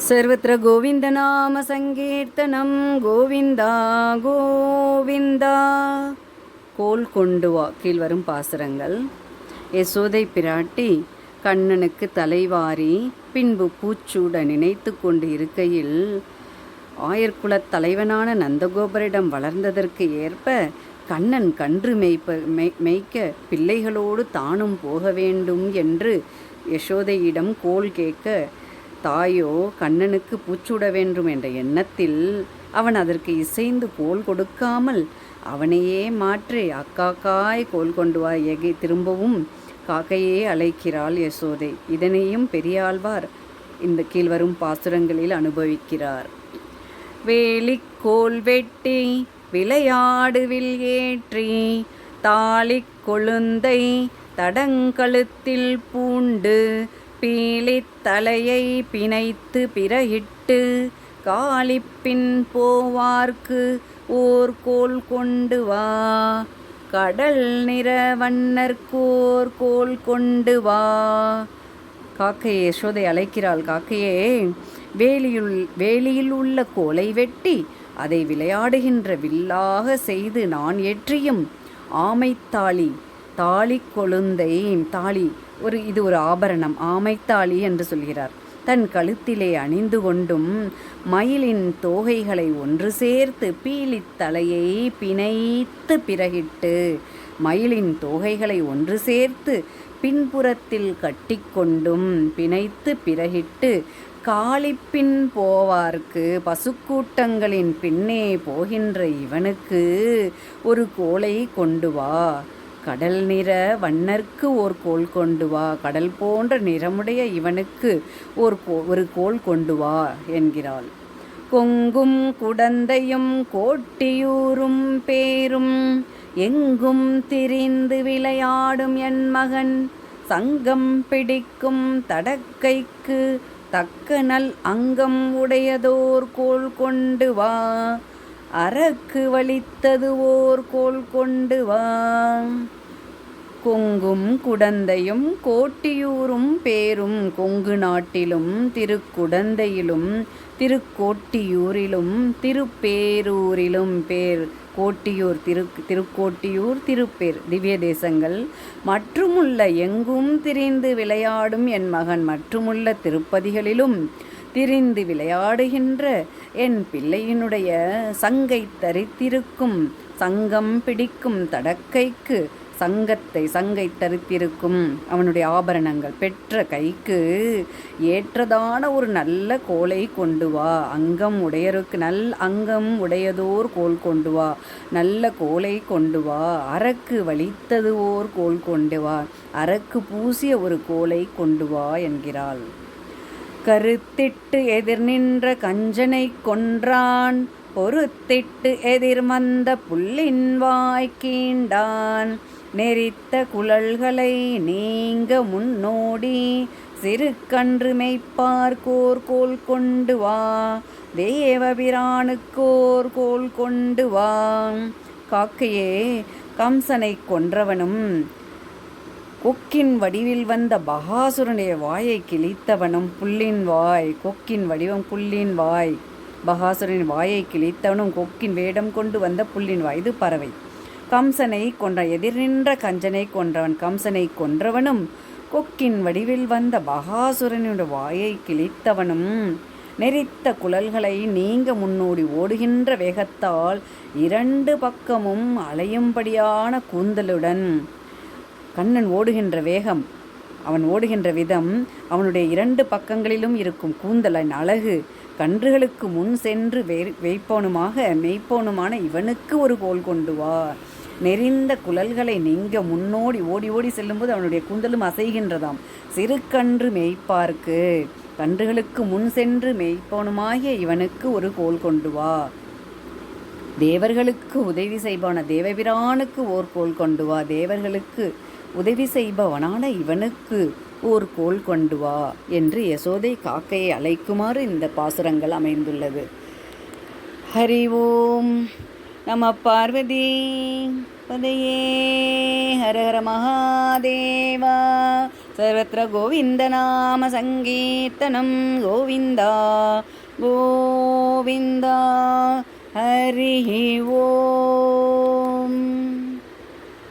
सर्वत्र गोविन्दनामसङ्कीर्तनं गोविन्दा गोविन्दा கோல் கொண்டு வா கீழ்வரும் பாசுரங்கள். யசோதை பிராட்டி கண்ணனுக்கு தலைவாரி பின்பு பூச்சூட நினைத்து கொண்டு இருக்கையில் ஆயர்குலத் தலைவனான நந்தகோபரிடம் வளர்ந்ததற்கு ஏற்ப கண்ணன் கன்று மேய்க்க பிள்ளைகளோடு தானும் போக வேண்டும் என்று யசோதையிடம் கோல் கேட்க, தாயோ கண்ணனுக்கு பூச்சூட வேண்டும் என்ற எண்ணத்தில் அவன் அதற்கு இசைந்து கோல் கொடுக்காமல் அவனையே மாற்றி அக்காக்காய் கோல் கொண்டு வா திரும்பவும் காக்கையே அழைக்கிறாள் யசோதை. இதனையும் பெரியாழ்வார் இந்த கீழ்வரும் பாசுரங்களில் அனுபவிக்கிறார். வேலிக்கோல் வெட்டி விளையாடுவில் ஏற்றி தாளிக் கொழுந்தை தடங்கழுத்தில் பூண்டு பீலித் தலையை பிணைத்து பிறகிட்டு காலிப்பின் போவார்க்கு ஓர் கோல் கொண்டு வா, கடல் நிற வண்ணர்க்கோர் கோல் கொண்டு வா. காக்கையே யசோதை அழைக்கிறாள். காக்கையே, வேலியில் உள்ள கோலை வெட்டி அதை விளையாடுகின்ற வில்லாக செய்து நான் ஏற்றியும் ஆமைத்தாளி தாலி கொழுந்தை தாலி இது ஒரு ஆபரணம், ஆமைத்தாளி என்று சொல்கிறார். தன் கழுத்திலே அணிந்து கொண்டும் மயிலின் தோகைகளை ஒன்று சேர்த்து பீலித் தலையை பிணைத்து பிறகிட்டு மயிலின் தோகைகளை ஒன்று சேர்த்து பின்புறத்தில் கட்டிக்கொண்டும் பிணைத்து பிறகிட்டு காலிப்பின் போவார்க்கு பசுக்கூட்டங்களின் பின்னே போகின்ற இவனுக்கு ஒரு கோலை கொண்டு வா, கடல் நிற வண்ணர்க்கு ஓர் கோல் கொண்டு வா, கடல் போன்ற நிறமுடைய இவனுக்கு ஒரு கோல் கொண்டு வா என்கிறாள். கொங்கும் குடந்தையும் கோட்டியூரும் பேரும் எங்கும் திரிந்து விளையாடும் என் மகன் சங்கம் பிடிக்கும் தடக்கைக்கு தக்க நல் அங்கம் உடையதோர் கோல் கொண்டு வா, அரக்கு வலித்தது ஓர் கோல் கொண்டு வா. கொங்கும் குடந்தையும் கோட்டியூரும் பேரும் கொங்கு நாட்டிலும் திருக்குடந்தையிலும் திருக்கோட்டியூரிலும் திருப்பேரூரிலும் பேர் கோட்டியூர் திருக்கோட்டியூர் திருப்பேர் திவ்ய தேசங்கள் மற்றுமுள்ள எங்கும் திரிந்து விளையாடும் என் மகன் மற்றுமுள்ள திருப்பதிகளிலும் திரிந்து விளையாடுகின்ற என் பிள்ளையினுடைய சங்கை தரித்திருக்கும் சங்கம் பிடிக்கும் தடக்கைக்கு சங்கை தரித்திருக்கும் அவனுடைய ஆபரணங்கள் பெற்ற கைக்கு ஏற்றதான ஒரு நல்ல கோலை கொண்டு வா, அங்கம் உடையருக்கு அங்கம் உடையதோர் கோல் கொண்டு வா, நல்ல கோலை கொண்டு வா, அரக்கு வலித்தது ஓர் கோல் கொண்டு வா, அரக்கு பூசிய ஒரு கோலை கொண்டு வா என்கிறாள். கருத்திட்டு எதிர் நின்ற கஞ்சனை கொன்றான் பொறுத்திட்டு எதிர் மந்த புல்லின் வாய் கீண்டான் நெறித்த குழல்களை நீங்க முன்னோடி சிறு கன்று மெய்ப்பார்க்கோர் கோல் கொண்டு வா, தேவபிரானுக்கோர் கோல் கொண்டு வா. காக்கையே, கம்சனை கொன்றவனும் கொக்கின் வடிவில் வந்த பகாசுரனுடைய வாயை கிழித்தவனும் புல்லின் வாய், கொக்கின் வடிவம் புல்லின் வாய், பகாசுரனின் வாயை கிழித்தவனும் கொக்கின் வேடம் கொண்டு வந்த புல்லின் வாய், இது பறவை. கம்சனை கொன்ற எதிர் நின்ற கஞ்சனை கொன்றவன் கம்சனை கொன்றவனும் கொக்கின் வடிவில் வந்த பகாசுரனுடைய வாயை கிழித்தவனும் நெறித்த குழல்களை நீங்க முன்னோடி ஓடுகின்ற வேகத்தால் இரண்டு பக்கமும் அலையும்படியான கூந்தலுடன் கண்ணன் ஓடுகின்ற வேகம், அவன் ஓடுகின்ற விதம், அவனுடைய இரண்டு பக்கங்களிலும் இருக்கும் கூந்தலின் அழகு, கன்றுகளுக்கு முன் சென்று மெய்ப்போனுமான இவனுக்கு ஒரு கோல் கொண்டு வா. நெறிந்த குழல்களை நீங்க முன்னோடி ஓடி ஓடி செல்லும்போது அவனுடைய கூந்தலும் அசைகின்றதாம். சிறு கன்று மெய்ப்பார்க்கு கன்றுகளுக்கு முன் சென்று மெய்ப்போனுமாகிய இவனுக்கு ஒரு கோல் கொண்டு வா, தேவர்களுக்கு உதவி செய்பவன தேவபிரானுக்கு ஓர் கோல் கொண்டு வா, தேவர்களுக்கு உதவி செய்பவனான இவனுக்கு ஓர் கோல் கொண்டு வா என்று யசோதை காக்கையை அழைக்குமாறு இந்த பாசுரங்கள் அமைந்துள்ளது. ஹரி ஓம் நம பார்வதி பதையே ஹர ஹர மகாதேவா. सर्वत्र गोविन्दनामसङ्कीर्तनं गोविन्द गोविन्द हरिः ओ